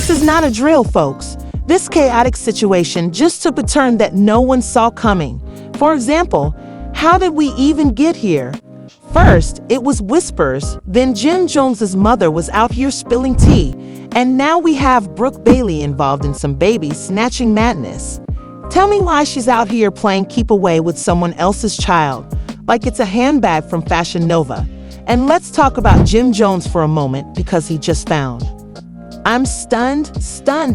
This is not a drill, folks. This chaotic situation just took a turn that no one saw coming. For example, how did we even get here? First, it was whispers, then Jim Jones's mother was out here spilling tea, and now we have Brooke Bailey involved in some baby snatching madness. Tell me why she's out here playing keep away with someone else's child, like it's a handbag from Fashion Nova. And let's talk about Jim Jones for a moment because he just found. I'm stunned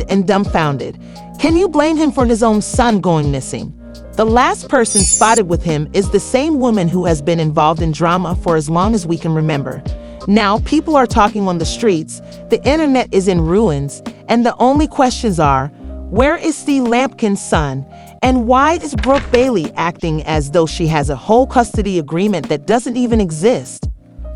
and dumbfounded. Can you blame him for his own son going missing? The last person spotted with him is the same woman who has been involved in drama for as long as we can remember. Now people are talking on the streets, the internet is in ruins, and the only questions are, where is the Lampkin's son? And why is Brooke Bailey acting as though she has a whole custody agreement that doesn't even exist?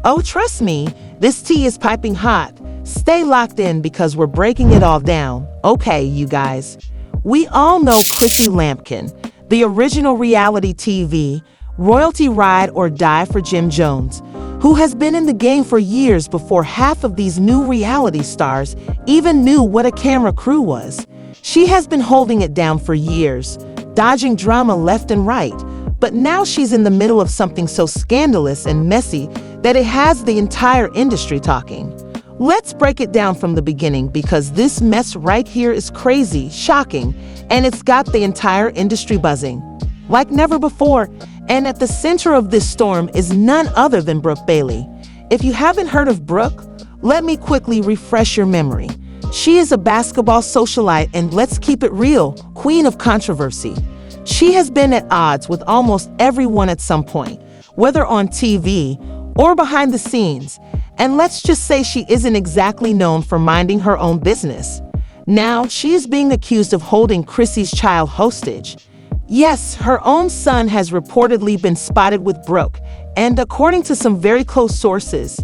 Oh, trust me, this tea is piping hot. Stay locked in because we're breaking it all down. Okay, you guys. We all know Chrissy Lampkin, the original reality TV, royalty ride or die for Jim Jones, who has been in the game for years before half of these new reality stars even knew what a camera crew was. She has been holding it down for years, dodging drama left and right, but now she's in the middle of something so scandalous and messy that it has the entire industry talking. Let's break it down from the beginning because this mess right here is crazy, shocking, and it's got the entire industry buzzing like never before. And at the center of this storm is none other than Brooke Bailey. If you haven't heard of Brooke, let me quickly refresh your memory. She is a basketball socialite and, let's keep it real, queen of controversy. She has been at odds with almost everyone at some point, whether on TV or behind the scenes. And let's just say she isn't exactly known for minding her own business. Now, she is being accused of holding Chrissy's child hostage. Yes, her own son has reportedly been spotted with Brooke, and according to some very close sources,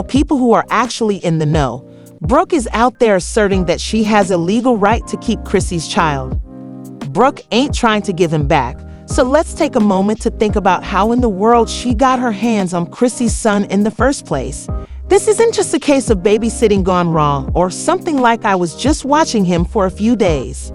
people who are actually in the know, Brooke is out there asserting that she has a legal right to keep Chrissy's child. Brooke ain't trying to give him back, so let's take a moment to think about how in the world she got her hands on Chrissy's son in the first place. This isn't just a case of babysitting gone wrong or something like I was just watching him for a few days.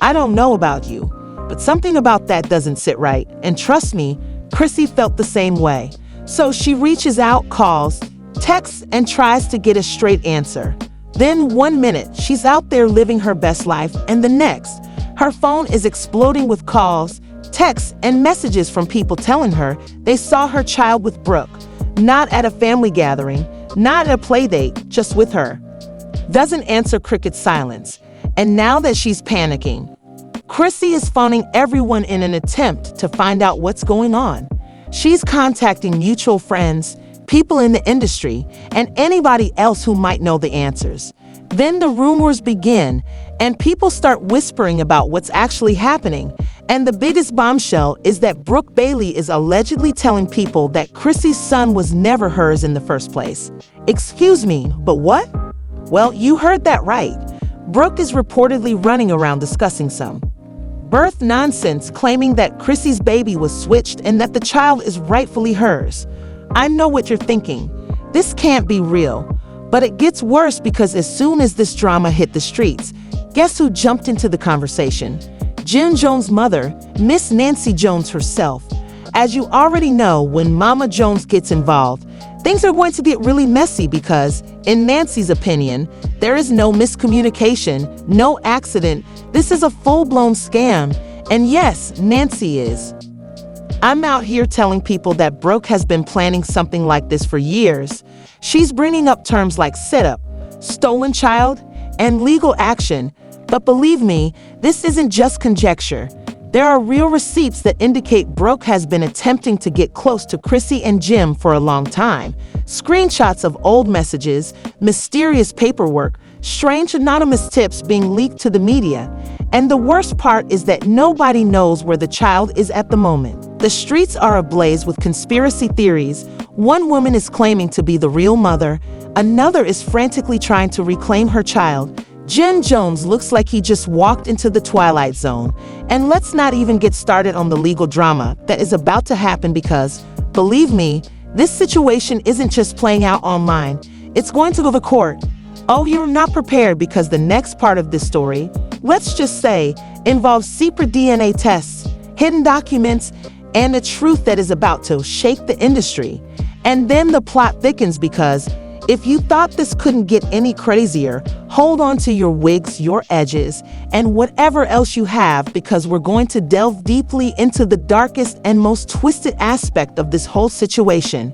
I don't know about you, but something about that doesn't sit right, and trust me, Chrissy felt the same way. So she reaches out, calls, texts, and tries to get a straight answer. Then 1 minute, she's out there living her best life, and the next, her phone is exploding with calls, texts, and messages from people telling her they saw her child with Brooke, not at a family gathering, not at a play date, just with her. Doesn't answer, cricket silence. And now that she's panicking, Chrissy is phoning everyone in an attempt to find out what's going on. She's contacting mutual friends, people in the industry, and anybody else who might know the answers. Then the rumors begin, and people start whispering about what's actually happening. And the biggest bombshell is that Brooke Bailey is allegedly telling people that Chrissy's son was never hers in the first place. Excuse me, but what? Well, you heard that right. Brooke is reportedly running around discussing some birth nonsense, claiming that Chrissy's baby was switched and that the child is rightfully hers. I know what you're thinking. This can't be real. But it gets worse because as soon as this drama hit the streets, guess who jumped into the conversation? Jim Jones' mother, Miss Nancy Jones herself. As you already know, when Mama Jones gets involved, things are going to get really messy because, in Nancy's opinion, there is no miscommunication, no accident. This is a full-blown scam. And yes, Nancy is. I'm out here telling people that Brooke has been planning something like this for years. She's bringing up terms like setup, stolen child, and legal action. But believe me, this isn't just conjecture. There are real receipts that indicate Brooke has been attempting to get close to Chrissy and Jim for a long time. Screenshots of old messages, mysterious paperwork, strange anonymous tips being leaked to the media. And the worst part is that nobody knows where the child is at the moment. The streets are ablaze with conspiracy theories. One woman is claiming to be the real mother. Another is frantically trying to reclaim her child. Jim Jones looks like he just walked into the Twilight Zone. And let's not even get started on the legal drama that is about to happen because, believe me, this situation isn't just playing out online. It's going to go to court. Oh, you're not prepared because the next part of this story, let's just say, involves secret DNA tests, hidden documents, and a truth that is about to shake the industry. And then the plot thickens because if you thought this couldn't get any crazier, hold on to your wigs, your edges, and whatever else you have, because we're going to delve deeply into the darkest and most twisted aspect of this whole situation.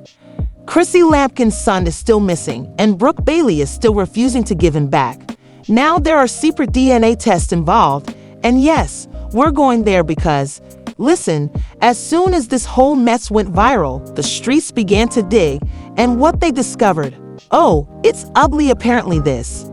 Chrissy Lampkin's son is still missing, and Brooke Bailey is still refusing to give him back. Now there are secret DNA tests involved, and yes, we're going there because, listen, as soon as this whole mess went viral, the streets began to dig, and what they discovered, oh, it's ugly apparently this.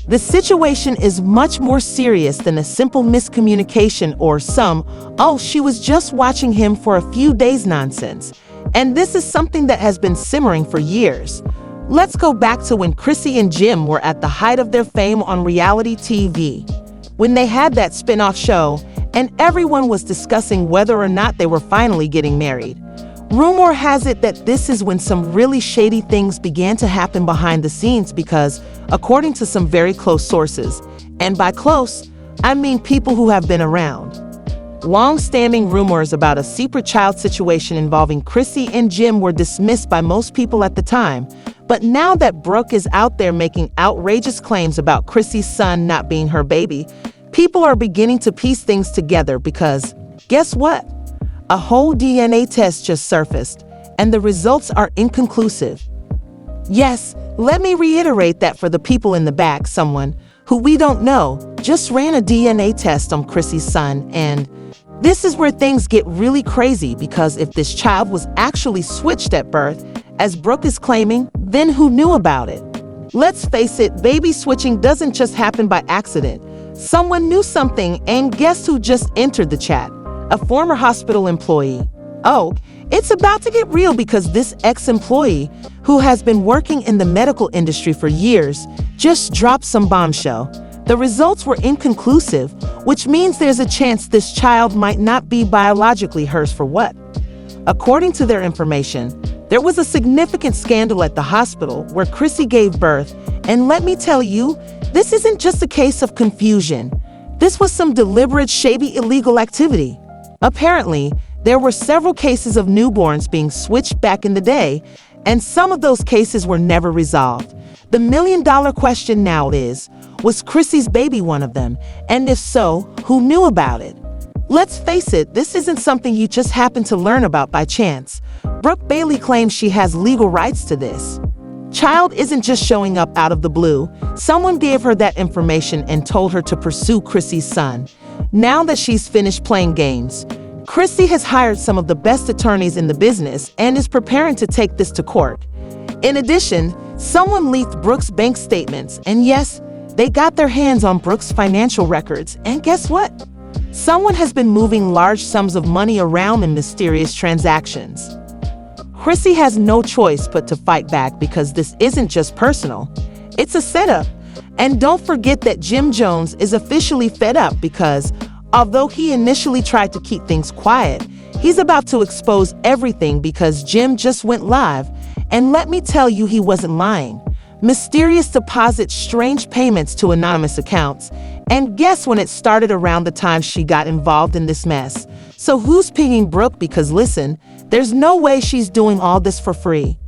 The situation is much more serious than a simple miscommunication or some, oh, she was just watching him for a few days nonsense. And this is something that has been simmering for years. Let's go back to when Chrissy and Jim were at the height of their fame on reality TV. When they had that spin-off show, and everyone was discussing whether or not they were finally getting married. Rumor has it that this is when some really shady things began to happen behind the scenes because, according to some very close sources, and by close, I mean people who have been around, long-standing rumors about a secret child situation involving Chrissy and Jim were dismissed by most people at the time. But now that Brooke is out there making outrageous claims about Chrissy's son not being her baby, people are beginning to piece things together because, guess what? A whole DNA test just surfaced, and the results are inconclusive. Yes, let me reiterate that for the people in the back, someone who we don't know just ran a DNA test on Chrissy's son, and this is where things get really crazy because if this child was actually switched at birth, as Brooke is claiming, then who knew about it? Let's face it, baby switching doesn't just happen by accident. Someone knew something, and guess who just entered the chat? A former hospital employee. Oh, it's about to get real because this ex-employee, who has been working in the medical industry for years, just dropped some bombshell. The results were inconclusive, which means there's a chance this child might not be biologically hers for what? According to their information, there was a significant scandal at the hospital where Chrissy gave birth, and let me tell you, this isn't just a case of confusion. This was some deliberate, shady, illegal activity. Apparently, there were several cases of newborns being switched back in the day, and some of those cases were never resolved. The million-dollar question now is, was Chrissy's baby one of them? And if so, who knew about it? Let's face it, this isn't something you just happen to learn about by chance. Brooke Bailey claims she has legal rights to this. Child isn't just showing up out of the blue. Someone gave her that information and told her to pursue Chrissy's son. Now that she's finished playing games, Chrissy has hired some of the best attorneys in the business and is preparing to take this to court. In addition, someone leaked Brooke's bank statements, and yes, they got their hands on Brooke's financial records, and guess what? Someone has been moving large sums of money around in mysterious transactions. Chrissy has no choice but to fight back because this isn't just personal, it's a setup. And don't forget that Jim Jones is officially fed up because, although he initially tried to keep things quiet, he's about to expose everything because Jim just went live. And let me tell you, he wasn't lying. Mysterious deposits, strange payments to anonymous accounts. And guess when it started around the time she got involved in this mess. So who's pinging Brooke? Because listen, there's no way she's doing all this for free.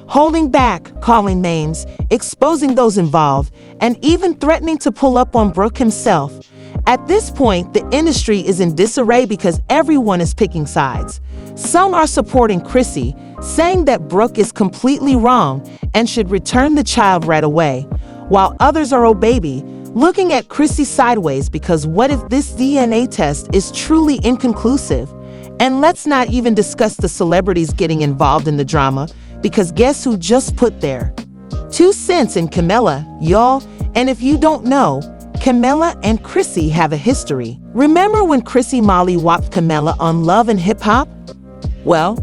Holding back, calling names, exposing those involved, and even threatening to pull up on Brooke himself. At this point, the industry is in disarray because everyone is picking sides. Some are supporting Chrissy, saying that Brooke is completely wrong and should return the child right away, while others are, oh baby, looking at Chrissy sideways because what if this DNA test is truly inconclusive? And let's not even discuss the celebrities getting involved in the drama, because guess who just put their 2 cents in Camilla, y'all? And if you don't know, Camilla and Chrissy have a history. Remember when Chrissy mollywopped Camilla on Love and Hip Hop? Well,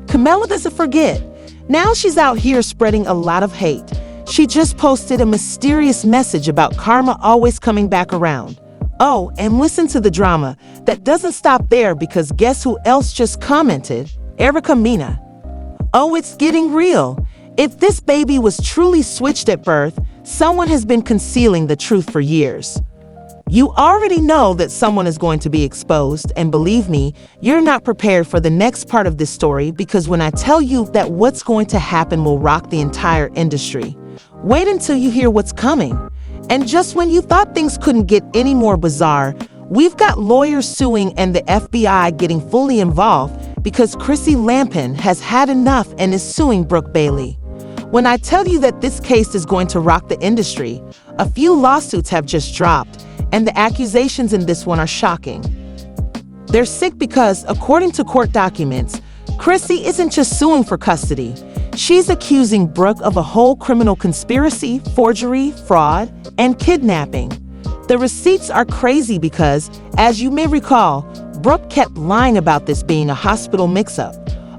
Camilla doesn't forget. Now she's out here spreading a lot of hate. She just posted a mysterious message about karma always coming back around. Oh, and listen to the drama. That doesn't stop there because guess who else just commented? Erica Mena. Oh, it's getting real. If this baby was truly switched at birth, someone has been concealing the truth for years. You already know that someone is going to be exposed, and believe me, you're not prepared for the next part of this story, because when I tell you that what's going to happen will rock the entire industry, wait until you hear what's coming. And just when you thought things couldn't get any more bizarre, we've got lawyers suing and the FBI getting fully involved because Chrissy Lampkin has had enough and is suing Brooke Bailey. When I tell you that this case is going to rock the industry, a few lawsuits have just dropped, and the accusations in this one are shocking. They're sick because, according to court documents, Chrissy isn't just suing for custody. She's accusing Brooke of a whole criminal conspiracy, forgery, fraud, and kidnapping. The receipts are crazy because, as you may recall, Brooke kept lying about this being a hospital mix-up.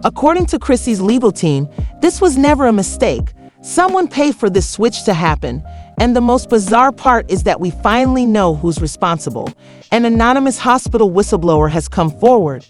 According to Chrissy's legal team, this was never a mistake. Someone paid for this switch to happen. And the most bizarre part is that we finally know who's responsible. An anonymous hospital whistleblower has come forward.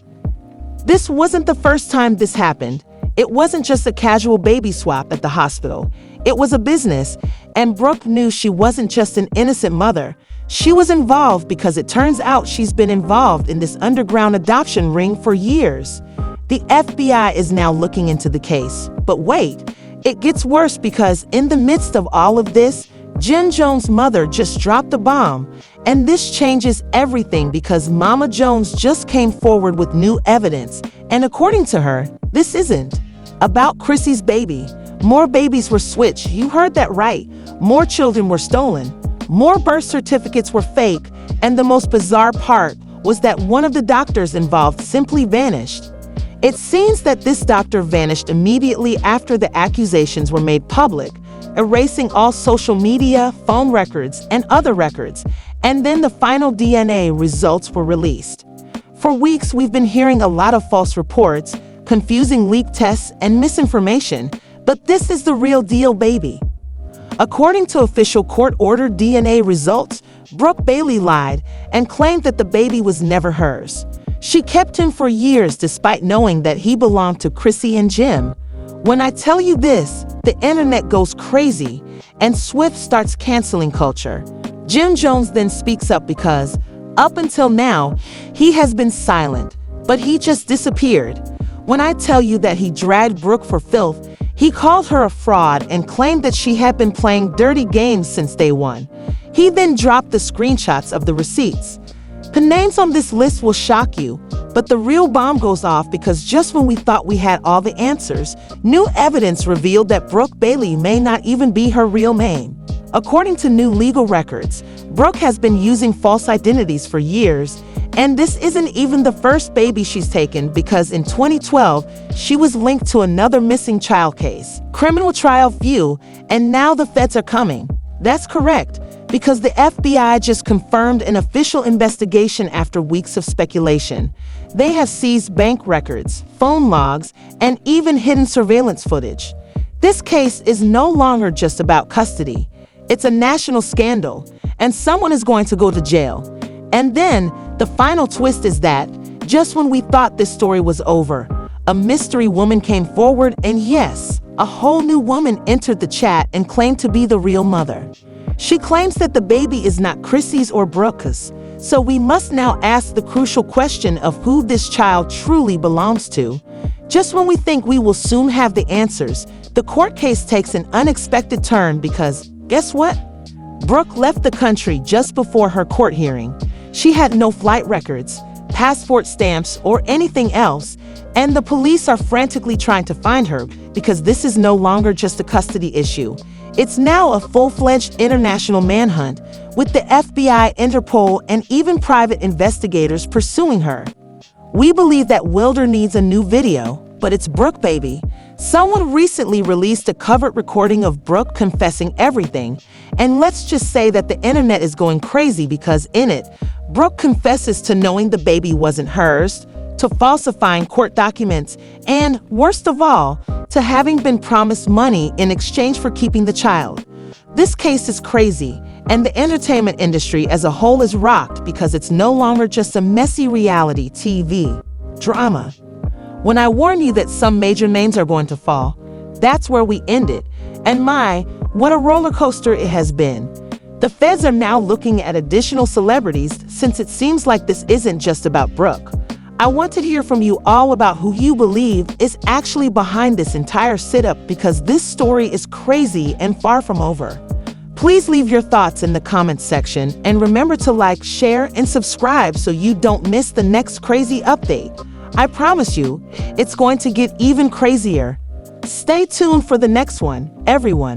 This wasn't the first time this happened. It wasn't just a casual baby swap at the hospital. It was a business, and Brooke knew she wasn't just an innocent mother. She was involved because it turns out she's been involved in this underground adoption ring for years. The FBI is now looking into the case. But wait, it gets worse because in the midst of all of this, Jen Jones' mother just dropped a bomb. And this changes everything because Mama Jones just came forward with new evidence. And according to her, this isn't about Chrissy's baby. More babies were switched. You heard that right. More children were stolen. More birth certificates were fake. And the most bizarre part was that one of the doctors involved simply vanished. It seems that this doctor vanished immediately after the accusations were made public, erasing all social media, phone records, and other records. And then the final DNA results were released. For weeks, we've been hearing a lot of false reports, confusing leak tests, and misinformation, but this is the real deal, baby. According to official court-ordered DNA results, Brooke Bailey lied and claimed that the baby was never hers. She kept him for years despite knowing that he belonged to Chrissy and Jim. When I tell you this, the internet goes crazy, and Swift starts canceling culture. Jim Jones then speaks up because, up until now, he has been silent, but he just disappeared. When I tell you that he dragged Brooke for filth, he called her a fraud and claimed that she had been playing dirty games since day one. He then dropped the screenshots of the receipts. The names on this list will shock you, but the real bomb goes off because just when we thought we had all the answers, new evidence revealed that Brooke Bailey may not even be her real name. According to new legal records, Brooke has been using false identities for years, and this isn't even the first baby she's taken because in 2012, she was linked to another missing child case. Criminal trial few, and now the feds are coming. That's correct, because the FBI just confirmed an official investigation after weeks of speculation. They have seized bank records, phone logs, and even hidden surveillance footage. This case is no longer just about custody. It's a national scandal, and someone is going to go to jail. And then, the final twist is that, just when we thought this story was over, a mystery woman came forward, and yes, a whole new woman entered the chat and claimed to be the real mother. She claims that the baby is not Chrissy's or Brooke's, so we must now ask the crucial question of who this child truly belongs to. Just when we think we will soon have the answers, the court case takes an unexpected turn because, guess what? Brooke left the country just before her court hearing. She had no flight records, passport stamps, or anything else, and the police are frantically trying to find her because this is no longer just a custody issue. It's now a full-fledged international manhunt, with the FBI, Interpol, and even private investigators pursuing her. We believe that Wilder needs a new video, but it's Brooke, baby. Someone recently released a covered recording of Brooke confessing everything, and let's just say that the internet is going crazy because in it, Brooke confesses to knowing the baby wasn't hers, to falsifying court documents, and, worst of all, to having been promised money in exchange for keeping the child. This case is crazy, and the entertainment industry as a whole is rocked because it's no longer just a messy reality TV drama. When I warn you that some major names are going to fall, That's where we ended. And my, what a roller coaster it has been. The feds are now looking at additional celebrities since it seems like this isn't just about Brooke. I want to hear from you all about who you believe is actually behind this entire sit-up, because this story is crazy and far from over. Please leave your thoughts in the comments section, and remember to like, share, and subscribe so you don't miss the next crazy update. I promise you, it's going to get even crazier. Stay tuned for the next one, everyone.